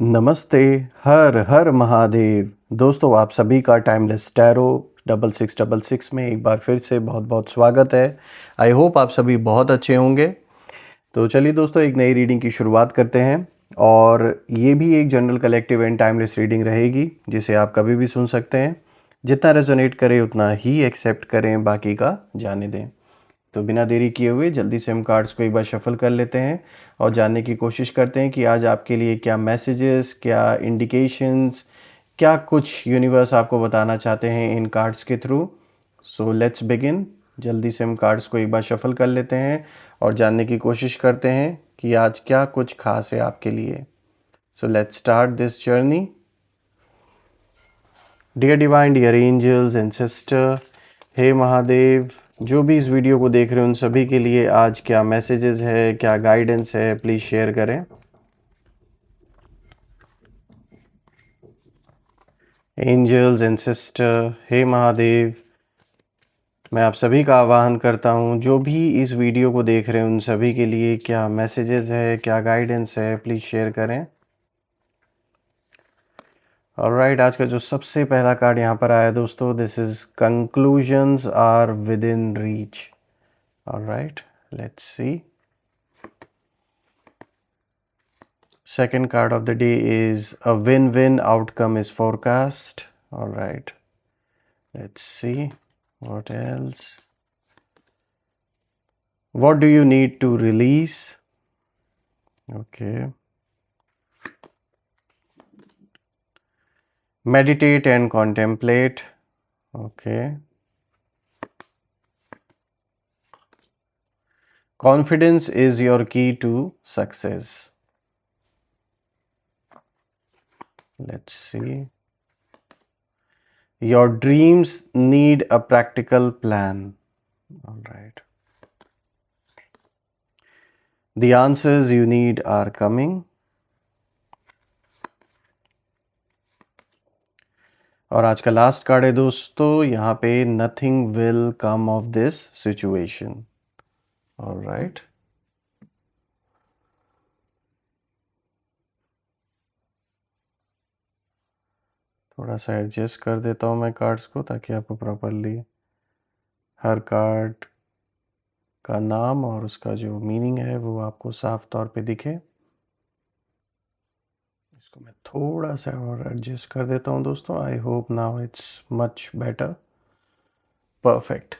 नमस्ते। हर हर महादेव। दोस्तों, आप सभी का टाइमलेस टैरो 6666 में एक बार फिर से बहुत बहुत स्वागत है। आई होप आप सभी बहुत अच्छे होंगे। तो चलिए दोस्तों, एक नई रीडिंग की शुरुआत करते हैं। और ये भी एक general collective and timeless reading रहेगी, जिसे आप कभी भी सुन सकते हैं। जितना रेजोनेट करे उतना ही एक्सेप्ट करें, बाकी का जाने दें। तो बिना देरी किए हुए जल्दी से हम कार्ड्स को एक बार शफल कर लेते हैं और जानने की कोशिश करते हैं कि आज आपके लिए क्या मैसेजेस, क्या इंडिकेशंस, क्या कुछ यूनिवर्स आपको बताना चाहते हैं इन कार्ड्स के थ्रू। So let's begin. जल्दी से हम कार्ड्स को एक बार शफल कर लेते हैं और जानने की कोशिश करते हैं कि आज क्या कुछ खास है आपके लिए। So let's start this journey. Dear divine, dear angels and sister, हे महादेव, जो भी इस वीडियो को देख रहे हैं उन सभी के लिए आज क्या मैसेजेस है, क्या गाइडेंस है, प्लीज़ शेयर करें। एंजल्स एंड सिस्टर, हे महादेव, मैं आप सभी का आह्वान करता हूँ, जो भी इस वीडियो को देख रहे हैं उन सभी के लिए क्या मैसेजेस है, क्या गाइडेंस है, प्लीज़ शेयर करें। ऑलराइट, आज का जो सबसे पहला कार्ड यहाँ पर आया दोस्तों, this is conclusions are within reach. Alright, let's see. Second card of the day is a win-win outcome is forecast. All right, let's see what else. What do you need to release? Okay. Meditate and contemplate. Okay. Confidence is your key to success. Let's see. Your dreams need a practical plan. All right. The answers you need are coming. और आज का last card है दोस्तों, यहाँ पे nothing will come of this situation. Alright, थोड़ा सा adjust कर देता हूँ मैं कार्ड्स को, ताकि आपको प्रॉपरली हर कार्ड का नाम और उसका जो मीनिंग है वो आपको साफ तौर पे दिखे। इसको मैं थोड़ा सा और एडजस्ट कर देता हूँ दोस्तों। I hope now it's much better. Perfect.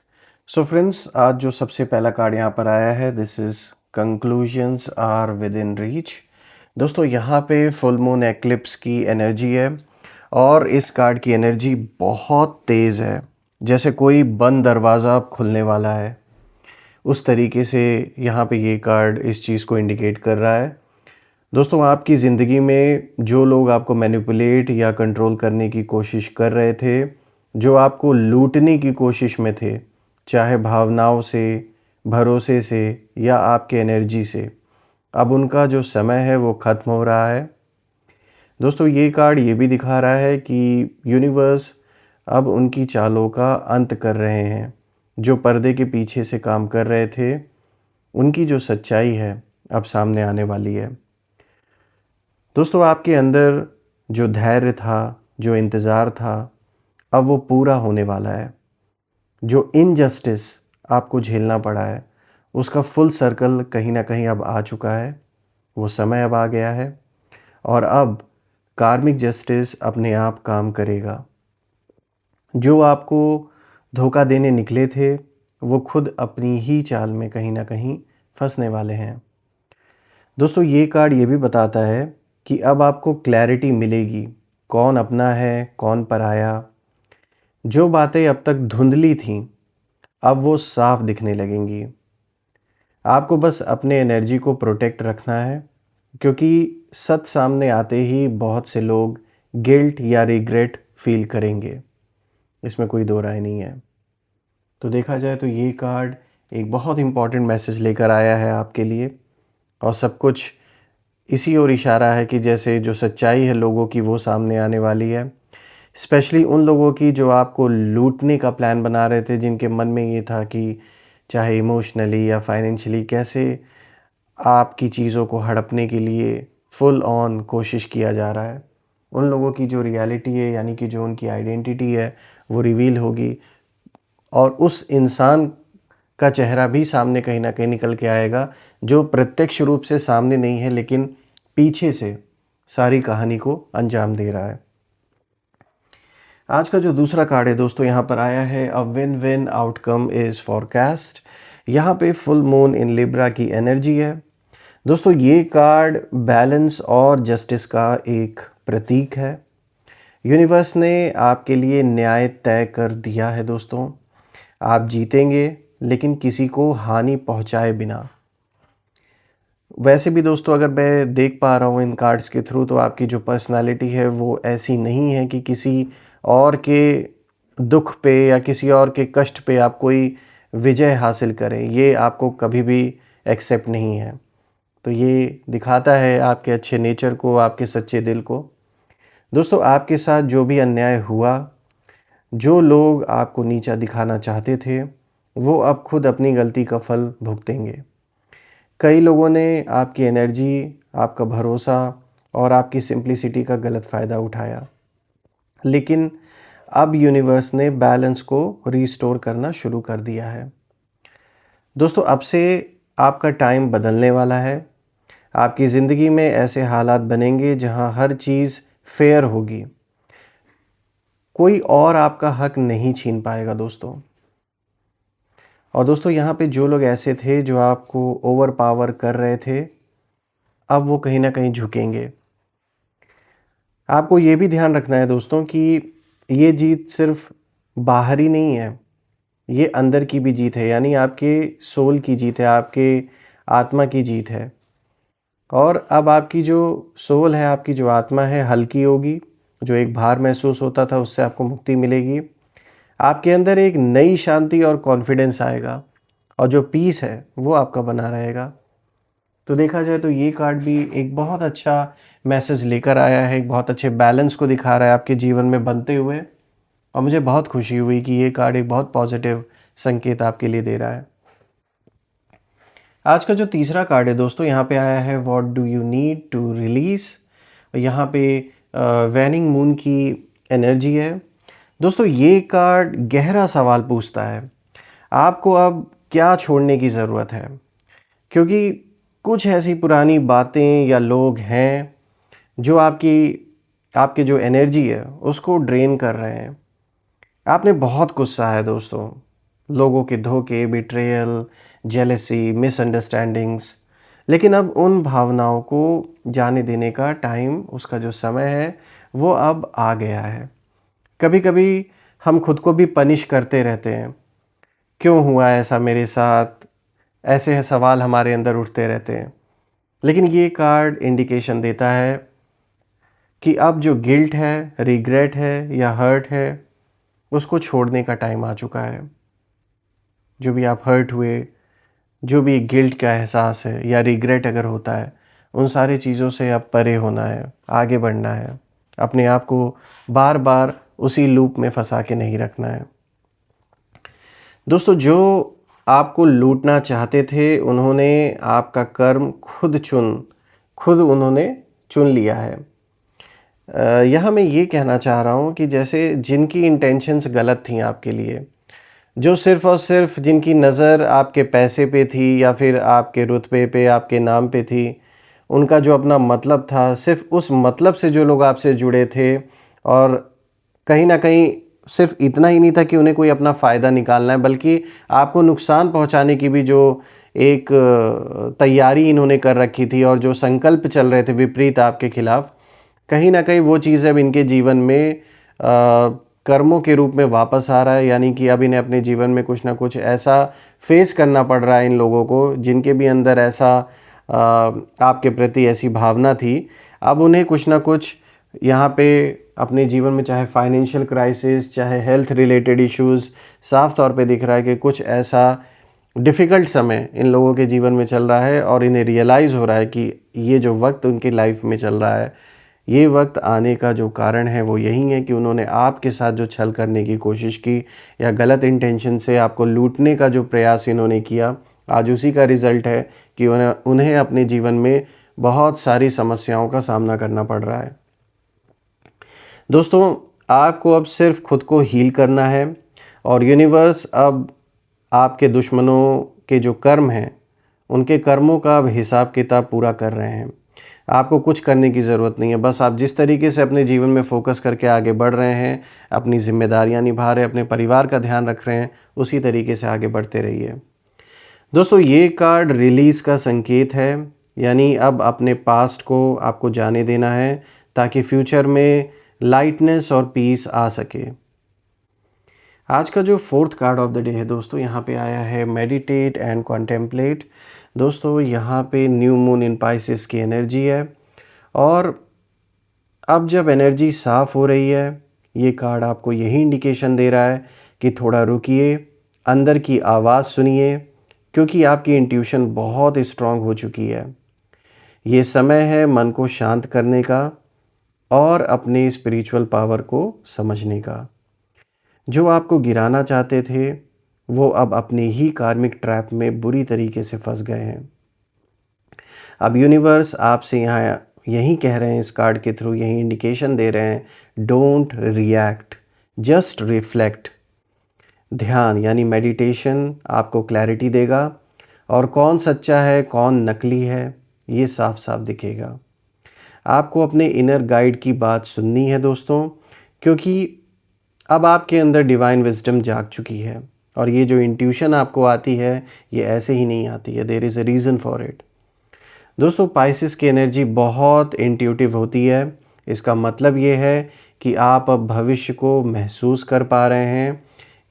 So friends, आज जो सबसे पहला कार्ड यहाँ पर आया है, this is conclusions are within reach. दोस्तों, यहाँ पे फुल मून एक्लिप्स की एनर्जी है और इस कार्ड की एनर्जी बहुत तेज़ है, जैसे कोई बंद दरवाज़ा अब खुलने वाला है। उस तरीके से यहाँ पे ये कार्ड इस चीज़ को इंडिकेट कर रहा है। दोस्तों, आपकी ज़िंदगी में जो लोग आपको मैनिपुलेट या कंट्रोल करने की कोशिश कर रहे थे, जो आपको लूटने की कोशिश में थे, चाहे भावनाओं से, भरोसे से या आपके एनर्जी से, अब उनका जो समय है वो ख़त्म हो रहा है। दोस्तों, ये कार्ड ये भी दिखा रहा है कि यूनिवर्स अब उनकी चालों का अंत कर रहे हैं। जो पर्दे के पीछे से काम कर रहे थे, उनकी जो सच्चाई है अब सामने आने वाली है। दोस्तों, आपके अंदर जो धैर्य था, जो इंतज़ार था, अब वो पूरा होने वाला है। जो इनजस्टिस आपको झेलना पड़ा है, उसका फुल सर्कल कहीं ना कहीं अब आ चुका है। वो समय अब आ गया है और अब कार्मिक जस्टिस अपने आप काम करेगा। जो आपको धोखा देने निकले थे, वो खुद अपनी ही चाल में कहीं ना कहीं फंसने वाले हैं। दोस्तों, ये कार्ड ये भी बताता है कि अब आपको क्लैरिटी मिलेगी, कौन अपना है, कौन पराया। जो बातें अब तक धुंधली थीं, अब वो साफ दिखने लगेंगी। आपको बस अपने एनर्जी को प्रोटेक्ट रखना है, क्योंकि सच सामने आते ही बहुत से लोग गिल्ट या रिग्रेट फील करेंगे। इसमें कोई दो राय नहीं है। तो देखा जाए तो ये कार्ड एक बहुत इम्पॉर्टेंट मैसेज लेकर आया है आपके लिए, और सब कुछ इसी ओर इशारा है कि जैसे जो सच्चाई है लोगों की वो सामने आने वाली है। स्पेशली उन लोगों की जो आपको लूटने का प्लान बना रहे थे, जिनके मन में ये था कि चाहे इमोशनली या फाइनेंशियली कैसे आपकी चीज़ों को हड़पने के लिए फुल ऑन कोशिश किया जा रहा है। उन लोगों की जो रियलिटी है, यानी कि जो उनकी आइडेंटिटी है, वो रिवील होगी और उस इंसान का चेहरा भी सामने कहीं ना कहीं निकल के आएगा, जो प्रत्यक्ष रूप से सामने नहीं है लेकिन पीछे से सारी कहानी को अंजाम दे रहा है। आज का जो दूसरा कार्ड है दोस्तों, यहाँ पर आया है a win win outcome is forecast. यहाँ पे फुल मून इन लिब्रा की एनर्जी है दोस्तों। ये कार्ड बैलेंस और जस्टिस का एक प्रतीक है। यूनिवर्स ने आपके लिए न्याय तय कर दिया है दोस्तों। आप जीतेंगे, लेकिन किसी को हानि पहुंचाए बिना। वैसे भी दोस्तों, अगर मैं देख पा रहा हूँ इन कार्ड्स के थ्रू, तो आपकी जो पर्सनालिटी है वो ऐसी नहीं है कि किसी और के दुख पे या किसी और के कष्ट पे आप कोई विजय हासिल करें। ये आपको कभी भी एक्सेप्ट नहीं है। तो ये दिखाता है आपके अच्छे नेचर को, आपके सच्चे दिल को। दोस्तों, आपके साथ जो भी अन्याय हुआ, जो लोग आपको नीचा दिखाना चाहते थे, वो अब खुद अपनी गलती का फल भुगतेंगे। कई लोगों ने आपकी एनर्जी, आपका भरोसा और आपकी सिंप्लिसिटी का गलत फ़ायदा उठाया, लेकिन अब यूनिवर्स ने बैलेंस को रीस्टोर करना शुरू कर दिया है। दोस्तों, अब से आपका टाइम बदलने वाला है। आपकी ज़िंदगी में ऐसे हालात बनेंगे जहां हर चीज़ फेयर होगी। कोई और आपका हक नहीं छीन पाएगा दोस्तों। और दोस्तों, यहाँ पे जो लोग ऐसे थे जो आपको ओवर पावर कर रहे थे, अब वो कहीं ना कहीं झुकेंगे। आपको ये भी ध्यान रखना है दोस्तों कि ये जीत सिर्फ बाहरी नहीं है, ये अंदर की भी जीत है, यानी आपके सोल की जीत है, आपके आत्मा की जीत है। और अब आपकी जो सोल है, आपकी जो आत्मा है, हल्की होगी। जो एक भार महसूस होता था, उससे आपको मुक्ति मिलेगी। आपके अंदर एक नई शांति और कॉन्फिडेंस आएगा, और जो पीस है वो आपका बना रहेगा। तो देखा जाए तो ये कार्ड भी एक बहुत अच्छा मैसेज लेकर आया है, एक बहुत अच्छे बैलेंस को दिखा रहा है आपके जीवन में बनते हुए। और मुझे बहुत खुशी हुई कि ये कार्ड एक बहुत पॉजिटिव संकेत आपके लिए दे रहा है। आज का जो तीसरा कार्ड है दोस्तों, यहाँ पे आया है what do you need to release. यहाँ पे वैनिंग मून की एनर्जी है दोस्तों। ये कार्ड गहरा सवाल पूछता है, आपको अब क्या छोड़ने की ज़रूरत है, क्योंकि कुछ ऐसी पुरानी बातें या लोग हैं जो आपके जो एनर्जी है उसको ड्रेन कर रहे हैं। आपने बहुत कुछ सहा है दोस्तों, लोगों के धोखे, बिट्रेयल, जेलसी, मिसअंडरस्टैंडिंग्स, लेकिन अब उन भावनाओं को जाने देने का टाइम, उसका जो समय है वो अब आ गया है। कभी कभी हम खुद को भी पनिश करते रहते हैं, क्यों हुआ ऐसा मेरे साथ, ऐसे सवाल हमारे अंदर उठते रहते हैं। लेकिन ये कार्ड इंडिकेशन देता है कि अब जो गिल्ट है, रिग्रेट है या हर्ट है, उसको छोड़ने का टाइम आ चुका है। जो भी आप हर्ट हुए, जो भी गिल्ट का एहसास है या रिग्रेट अगर होता है, उन सारी चीज़ों से अब परे होना है, आगे बढ़ना है। अपने आप को बार बार उसी लूप में फंसा के नहीं रखना है। दोस्तों, जो आपको लूटना चाहते थे, उन्होंने आपका कर्म खुद उन्होंने चुन लिया है। यहाँ मैं ये कहना चाह रहा हूँ कि जैसे जिनकी इंटेंशंस गलत थी आपके लिए, जो सिर्फ़ और सिर्फ जिनकी नज़र आपके पैसे पे थी या फिर आपके रुतबे पे, आपके नाम पे थी, उनका जो अपना मतलब था, सिर्फ़ उस मतलब से जो लोग आपसे जुड़े थे, और कहीं ना कहीं सिर्फ इतना ही नहीं था कि उन्हें कोई अपना फ़ायदा निकालना है, बल्कि आपको नुकसान पहुंचाने की भी जो एक तैयारी इन्होंने कर रखी थी, और जो संकल्प चल रहे थे विपरीत आपके खिलाफ, कहीं ना कहीं वो चीज़ अब इनके जीवन में कर्मों के रूप में वापस आ रहा है। यानी कि अब इन्हें अपने जीवन में कुछ ना कुछ ऐसा फेस करना पड़ रहा है इन लोगों को, जिनके भी अंदर ऐसा आपके प्रति ऐसी भावना थी। अब उन्हें कुछ ना कुछ यहाँ पे अपने जीवन में, चाहे फाइनेंशियल क्राइसिस, चाहे हेल्थ रिलेटेड इश्यूज़, साफ तौर पे दिख रहा है कि कुछ ऐसा डिफ़िकल्ट समय इन लोगों के जीवन में चल रहा है, और इन्हें रियलाइज़ हो रहा है कि ये जो वक्त उनकी लाइफ में चल रहा है, ये वक्त आने का जो कारण है वो यही है कि उन्होंने आपके साथ जो छल करने की कोशिश की या गलत इंटेंशन से आपको लूटने का जो प्रयास इन्होंने किया, आज उसी का रिज़ल्ट है कि उन्हें अपने जीवन में बहुत सारी समस्याओं का सामना करना पड़ रहा है। दोस्तों, आपको अब सिर्फ खुद को हील करना है और यूनिवर्स अब आपके दुश्मनों के जो कर्म हैं, उनके कर्मों का अब हिसाब किताब पूरा कर रहे हैं। आपको कुछ करने की ज़रूरत नहीं है, बस आप जिस तरीके से अपने जीवन में फ़ोकस करके आगे बढ़ रहे हैं, अपनी ज़िम्मेदारियां निभा रहे हैं, अपने परिवार का ध्यान रख रहे हैं, उसी तरीके से आगे बढ़ते रहिए। दोस्तों, ये कार्ड रिलीज़ का संकेत है, यानी अब अपने पास्ट को आपको जाने देना है ताकि फ्यूचर में लाइटनेस और पीस आ सके। आज का जो fourth card of the day है दोस्तों, यहाँ पे आया है मेडिटेट एंड कॉन्टेम्पलेट। दोस्तों, यहाँ पे न्यू मून इन पाइसेस की एनर्जी है और अब जब एनर्जी साफ़ हो रही है, ये कार्ड आपको यही इंडिकेशन दे रहा है कि थोड़ा रुकिए, अंदर की आवाज़ सुनिए, क्योंकि आपकी इंट्यूशन बहुत स्ट्रांग हो चुकी है। ये समय है मन को शांत करने का और अपने स्पिरिचुअल पावर को समझने का। जो आपको गिराना चाहते थे, वो अब अपने ही कार्मिक ट्रैप में बुरी तरीके से फंस गए हैं। अब यूनिवर्स आपसे यहाँ यही कह रहे हैं, इस कार्ड के थ्रू यही इंडिकेशन दे रहे हैं, डोंट रिएक्ट, जस्ट रिफ्लेक्ट। ध्यान यानी मेडिटेशन आपको क्लैरिटी देगा और कौन सच्चा है कौन नकली है ये साफ साफ दिखेगा। आपको अपने इनर गाइड की बात सुननी है दोस्तों, क्योंकि अब आपके अंदर डिवाइन विजडम जाग चुकी है और ये जो इंट्यूशन आपको आती है ये ऐसे ही नहीं आती है, there is a reason for it. दोस्तों, पाइसेस की एनर्जी बहुत इंट्यूटिव होती है। इसका मतलब ये है कि आप अब भविष्य को महसूस कर पा रहे हैं।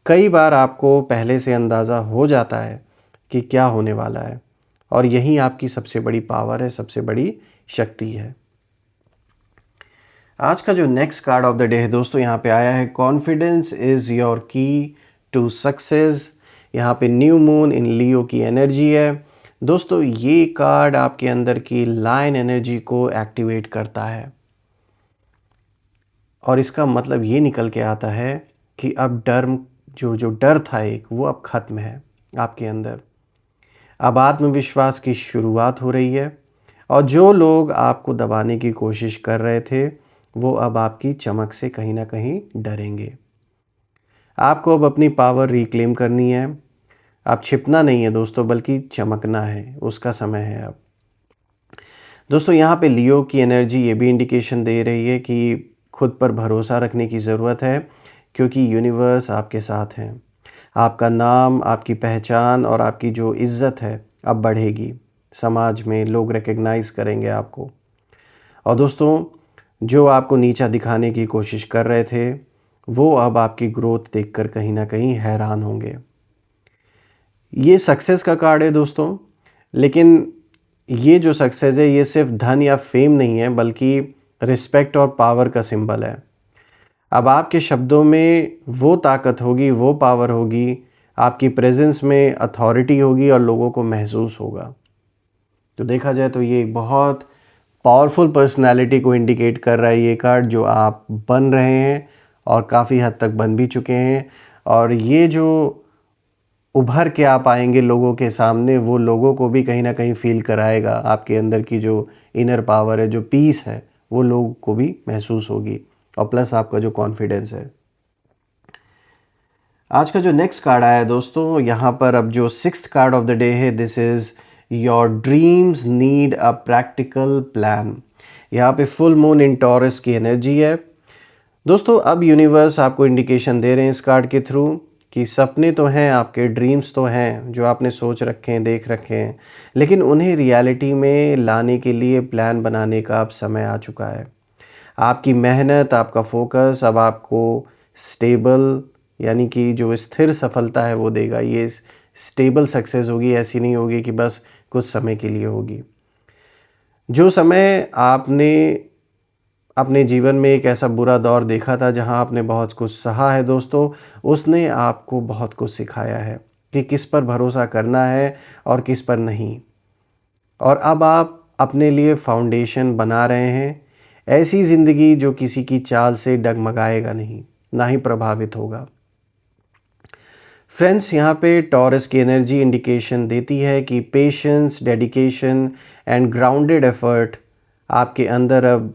कई बार आपको पहले से अंदाज़ा हो जाता है कि क्या होने वाला है और यही आपकी सबसे बड़ी पावर है, सबसे बड़ी शक्ति है। आज का जो next card of the day है दोस्तों, यहाँ पे आया है कॉन्फिडेंस इज़ योर की टू सक्सेस। यहाँ पे न्यू मून इन लियो की एनर्जी है। दोस्तों, ये कार्ड आपके अंदर की लायन एनर्जी को एक्टिवेट करता है और इसका मतलब ये निकल के आता है कि अब जो डर था एक, वो अब ख़त्म है आपके अंदर। अब आत्मविश्वास की शुरुआत हो रही है और जो लोग आपको दबाने की कोशिश कर रहे थे, वो अब आपकी चमक से कहीं ना कहीं डरेंगे। आपको अब अपनी पावर रिक्लेम करनी है। अब छिपना नहीं है दोस्तों, बल्कि चमकना है, उसका समय है अब। दोस्तों, यहाँ पे लियो की एनर्जी ये भी इंडिकेशन दे रही है कि खुद पर भरोसा रखने की ज़रूरत है, क्योंकि यूनिवर्स आपके साथ है। आपका नाम, आपकी पहचान और आपकी जो इज़्ज़त है अब बढ़ेगी। समाज में लोग रिकग्नाइज़ करेंगे आपको। और दोस्तों, जो आपको नीचा दिखाने की कोशिश कर रहे थे, वो अब आपकी ग्रोथ देखकर कहीं ना कहीं हैरान होंगे। ये सक्सेस का कार्ड है दोस्तों, लेकिन ये जो सक्सेस है ये सिर्फ धन या फेम नहीं है, बल्कि रिस्पेक्ट और पावर का सिंबल है। अब आपके शब्दों में वो ताकत होगी, वो पावर होगी, आपकी प्रेजेंस में अथॉरिटी होगी और लोगों को महसूस होगा। तो देखा जाए तो ये एक बहुत पावरफुल पर्सनालिटी को इंडिकेट कर रहा है ये कार्ड, जो आप बन रहे हैं और काफ़ी हद तक बन भी चुके हैं। और ये जो उभर के आप आएंगे लोगों के सामने, वो लोगों को भी कहीं ना कहीं फील कराएगा। आपके अंदर की जो इनर पावर है, जो पीस है, वो लोगों को भी महसूस होगी और प्लस आपका जो कॉन्फिडेंस है। आज का जो नेक्स्ट कार्ड आया है दोस्तों, यहाँ पर अब जो sixth card of the day है, this is your dreams need a practical plan. यहाँ पे फुल मून इन टॉरस की एनर्जी है। दोस्तों, अब यूनिवर्स आपको इंडिकेशन दे रहे हैं इस कार्ड के थ्रू कि सपने तो हैं, आपके ड्रीम्स तो हैं जो आपने सोच रखे हैं, देख रखे हैं, लेकिन उन्हें रियलिटी में लाने के लिए प्लान बनाने का अब समय आ चुका है। आपकी मेहनत, आपका फोकस अब आपको स्टेबल यानी कि जो स्थिर सफलता है वो देगा। ये स्टेबल सक्सेस होगी, ऐसी नहीं होगी कि बस कुछ समय के लिए होगी। जो समय आपने अपने जीवन में एक ऐसा बुरा दौर देखा था जहां आपने बहुत कुछ सहा है दोस्तों, उसने आपको बहुत कुछ सिखाया है कि किस पर भरोसा करना है और किस पर नहीं। और अब आप अपने लिए फाउंडेशन बना रहे हैं, ऐसी ज़िंदगी जो किसी की चाल से डगमगाएगा नहीं, ना ही प्रभावित होगा। फ्रेंड्स, यहाँ पे टॉरस की एनर्जी इंडिकेशन देती है कि patience, dedication and grounded effort, आपके अंदर अब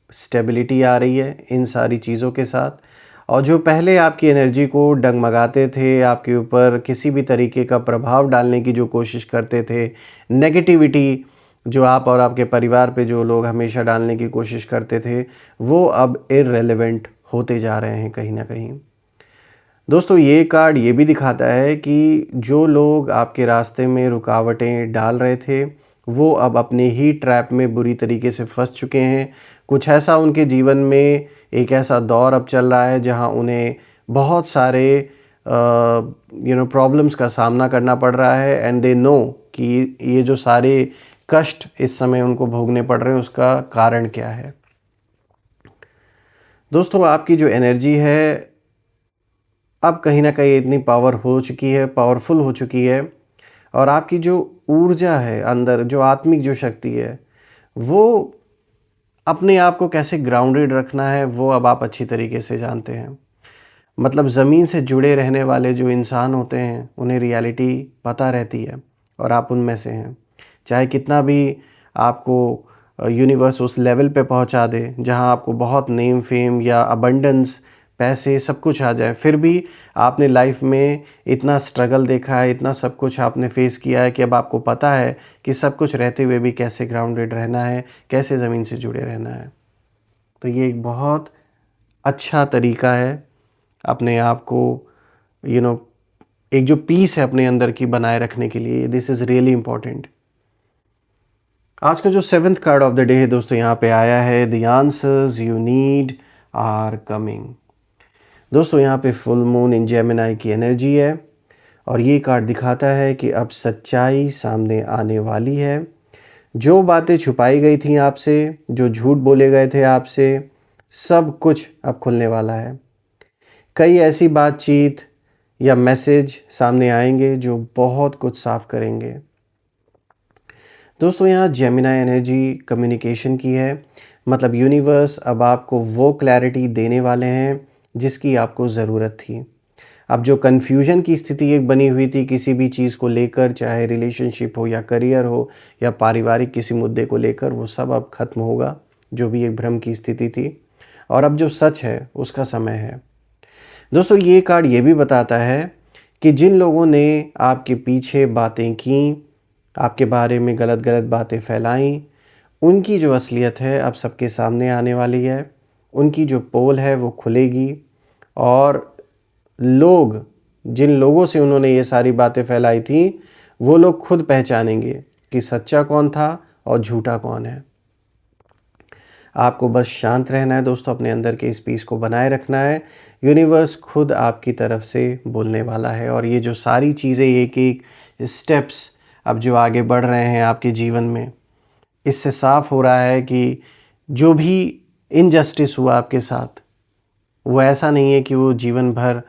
स्टेबिलिटी आ रही है इन सारी चीज़ों के साथ। और जो पहले आपकी एनर्जी को डगमगाते थे, आपके ऊपर किसी भी तरीके का प्रभाव डालने की जो कोशिश करते थे, नेगेटिविटी जो आप और आपके परिवार पे जो लोग हमेशा डालने की कोशिश करते थे, वो अब इररिलेवेंट होते जा रहे हैं कहीं ना कहीं। दोस्तों, ये कार्ड ये भी दिखाता है कि जो लोग आपके रास्ते में रुकावटें डाल रहे थे, वो अब अपने ही ट्रैप में बुरी तरीके से फंस चुके हैं। कुछ ऐसा उनके जीवन में एक ऐसा दौर अब चल रहा है जहां उन्हें बहुत सारे प्रॉब्लम्स का सामना करना पड़ रहा है, एंड दे नो कि ये जो सारे कष्ट इस समय उनको भोगने पड़ रहे हैं उसका कारण क्या है। दोस्तों, आपकी जो एनर्जी है अब कहीं ना कहीं इतनी पावरफुल हो चुकी है, और आपकी जो ऊर्जा है अंदर, जो आत्मिक जो शक्ति है, वो अपने आप को कैसे ग्राउंडेड रखना है वो अब आप अच्छी तरीके से जानते हैं। मतलब ज़मीन से जुड़े रहने वाले जो इंसान होते हैं उन्हें रियलिटी पता रहती है, और आप उनमें से हैं। चाहे कितना भी आपको यूनिवर्स उस लेवल पे पहुंचा दे जहां आपको बहुत नेम फेम या अबंडेंस, पैसे, सब कुछ आ जाए, फिर भी आपने लाइफ में इतना स्ट्रगल देखा है, इतना सब कुछ आपने फेस किया है कि अब आपको पता है कि सब कुछ रहते हुए भी कैसे ग्राउंडेड रहना है, कैसे ज़मीन से जुड़े रहना है। तो ये एक बहुत अच्छा तरीका है अपने आप को एक जो पीस है अपने अंदर की बनाए रखने के लिए। This is really important. आज का जो 7th card of the day है दोस्तों, यहाँ पे आया है, the answers you need are coming. दोस्तों, यहाँ पे फुल मून इन जेमिनी की एनर्जी है, और ये कार्ड दिखाता है कि अब सच्चाई सामने आने वाली है। जो बातें छुपाई गई थी आपसे, जो झूठ बोले गए थे आपसे, सब कुछ अब खुलने वाला है। कई ऐसी बातचीत या मैसेज सामने आएंगे जो बहुत कुछ साफ करेंगे। दोस्तों, यहाँ जेमिनी एनर्जी कम्युनिकेशन की है, मतलब यूनिवर्स अब आपको वो क्लैरिटी देने वाले हैं जिसकी आपको ज़रूरत थी। अब जो कन्फ्यूजन की स्थिति एक बनी हुई थी किसी भी चीज़ को लेकर, चाहे रिलेशनशिप हो या करियर हो या पारिवारिक किसी मुद्दे को लेकर, वो सब अब ख़त्म होगा, जो भी एक भ्रम की स्थिति थी। और अब जो सच है उसका समय है। दोस्तों, ये कार्ड ये भी बताता है कि जिन लोगों ने आपके पीछे बातें की, आपके बारे में गलत गलत बातें फैलाई, उनकी जो असलियत है अब सबके सामने आने वाली है। उनकी जो पोल है वो खुलेगी, और जिन लोगों से उन्होंने ये सारी बातें फैलाई थी, वो लोग खुद पहचानेंगे कि सच्चा कौन था और झूठा कौन है। आपको बस शांत रहना है दोस्तों, अपने अंदर के इस पीस को बनाए रखना है। यूनिवर्स खुद आपकी तरफ से बोलने वाला है, और ये जो सारी चीज़ें, एक एक स्टेप्स अब जो आगे बढ़ रहे हैं आपके जीवन में, इससे साफ हो रहा है कि जो भी इनजस्टिस हुआ आपके साथ, वो ऐसा नहीं है कि वो जीवन भर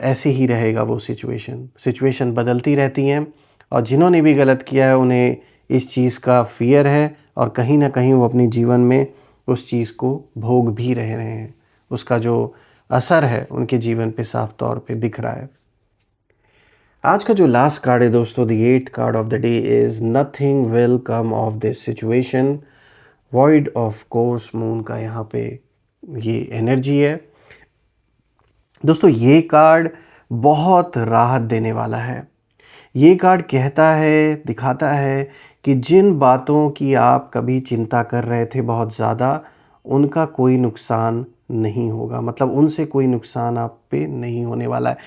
ऐसे ही रहेगा। वो सिचुएशन बदलती रहती हैं, और जिन्होंने भी गलत किया है उन्हें इस चीज़ का फ़ियर है, और कहीं ना कहीं वो अपने जीवन में उस चीज़ को भोग भी रहे हैं। उसका जो असर है उनके जीवन पे साफ तौर पे दिख रहा है। आज का जो लास्ट कार्ड है दोस्तों, the 8th card of the day is nothing will come of this situation. Void of course moon का यहाँ पे ये एनर्जी है। दोस्तों, ये कार्ड बहुत राहत देने वाला है। ये कार्ड कहता है, दिखाता है कि जिन बातों की आप कभी चिंता कर रहे थे बहुत ज़्यादा, उनका कोई नुकसान नहीं होगा। मतलब उनसे कोई नुकसान आप पे नहीं होने वाला है।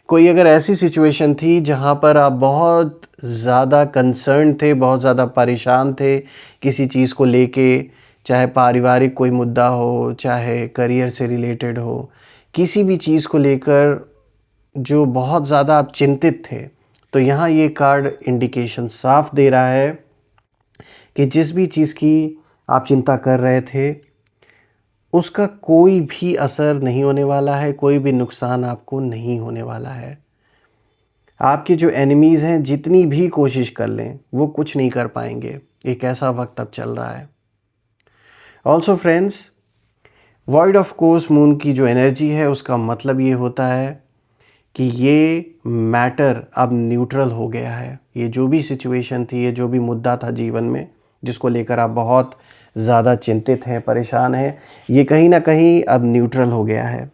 कोई अगर ऐसी सिचुएशन थी जहाँ पर आप बहुत ज़्यादा कंसर्न थे, बहुत ज़्यादा परेशान थे किसी चीज़ को लेके, चाहे पारिवारिक कोई मुद्दा हो, चाहे करियर से रिलेटेड हो, किसी भी चीज़ को लेकर जो बहुत ज़्यादा आप चिंतित थे, तो यहाँ ये कार्ड इंडिकेशन साफ दे रहा है कि जिस भी चीज़ की आप चिंता कर रहे थे, उसका कोई भी असर नहीं होने वाला है, कोई भी नुकसान आपको नहीं होने वाला है। आपके जो एनिमीज़ हैं, जितनी भी कोशिश कर लें, वो कुछ नहीं कर पाएंगे। एक ऐसा वक्त अब चल रहा है। Also friends, void of course moon की जो एनर्जी है उसका मतलब ये होता है कि ये मैटर अब न्यूट्रल हो गया है। ये जो भी सिचुएशन थी, ये जो भी मुद्दा था जीवन में जिसको लेकर आप बहुत ज़्यादा चिंतित हैं, परेशान हैं, ये कहीं ना कहीं अब न्यूट्रल हो गया है।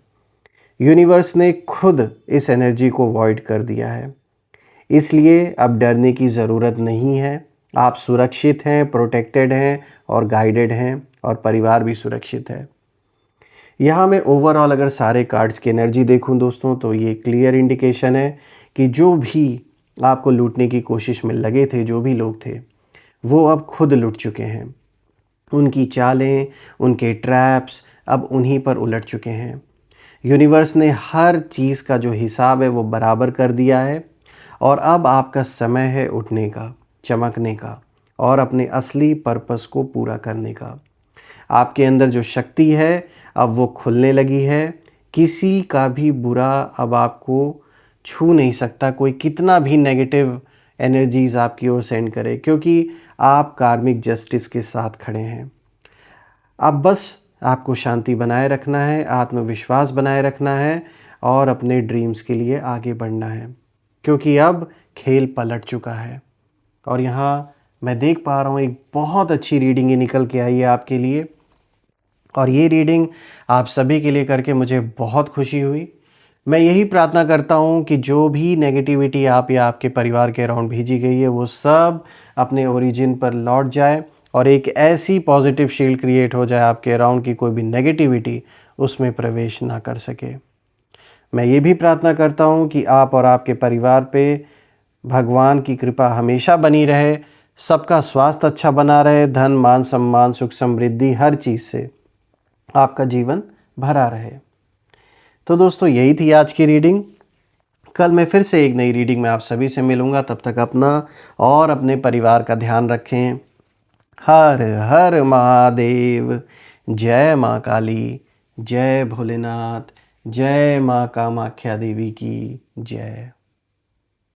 यूनिवर्स ने खुद इस एनर्जी को वॉइड कर दिया है, इसलिए अब डरने की ज़रूरत नहीं है। आप सुरक्षित हैं, प्रोटेक्टेड हैं और गाइडेड हैं, और परिवार भी सुरक्षित है। यहाँ मैं ओवरऑल अगर सारे कार्ड्स की एनर्जी देखूं दोस्तों, तो ये क्लियर इंडिकेशन है कि जो भी आपको लूटने की कोशिश में लगे थे, जो भी लोग थे, वो अब खुद लुट चुके हैं। उनकी चालें, उनके ट्रैप्स अब उन्हीं पर उलट चुके हैं। यूनिवर्स ने हर चीज़ का जो हिसाब है वो बराबर कर दिया है, और अब आपका समय है उठने का, चमकने का और अपने असली पर्पस को पूरा करने का। आपके अंदर जो शक्ति है अब वो खुलने लगी है। किसी का भी बुरा अब आपको छू नहीं सकता, कोई कितना भी नेगेटिव एनर्जीज आपकी ओर सेंड करे, क्योंकि आप कार्मिक जस्टिस के साथ खड़े हैं। अब बस आपको शांति बनाए रखना है, आत्मविश्वास बनाए रखना है और अपने ड्रीम्स के लिए आगे बढ़ना है, क्योंकि अब खेल पलट चुका है। और यहाँ मैं देख पा रहा हूँ एक बहुत अच्छी रीडिंग ये निकल के आई है आपके लिए, और ये रीडिंग आप सभी के लिए करके मुझे बहुत खुशी हुई। मैं यही प्रार्थना करता हूँ कि जो भी नेगेटिविटी आप या आपके परिवार के अराउंड भेजी गई है वो सब अपने ओरिजिन पर लौट जाए, और एक ऐसी पॉजिटिव शील्ड क्रिएट हो जाए आपके अराउंड की कोई भी नेगेटिविटी उसमें प्रवेश ना कर सके। मैं ये भी प्रार्थना करता हूँ कि आप और आपके परिवार पे भगवान की कृपा हमेशा बनी रहे, सबका स्वास्थ्य अच्छा बना रहे, धन मान सम्मान सुख समृद्धि हर चीज़ से आपका जीवन भरा रहे। तो दोस्तों यही थी आज की रीडिंग। कल मैं फिर से एक नई रीडिंग में आप सभी से मिलूँगा। तब तक अपना और अपने परिवार का ध्यान रखें। हर हर महादेव। जय माँ काली, जय भोलेनाथ, जय माँ कामाख्या देवी की जय।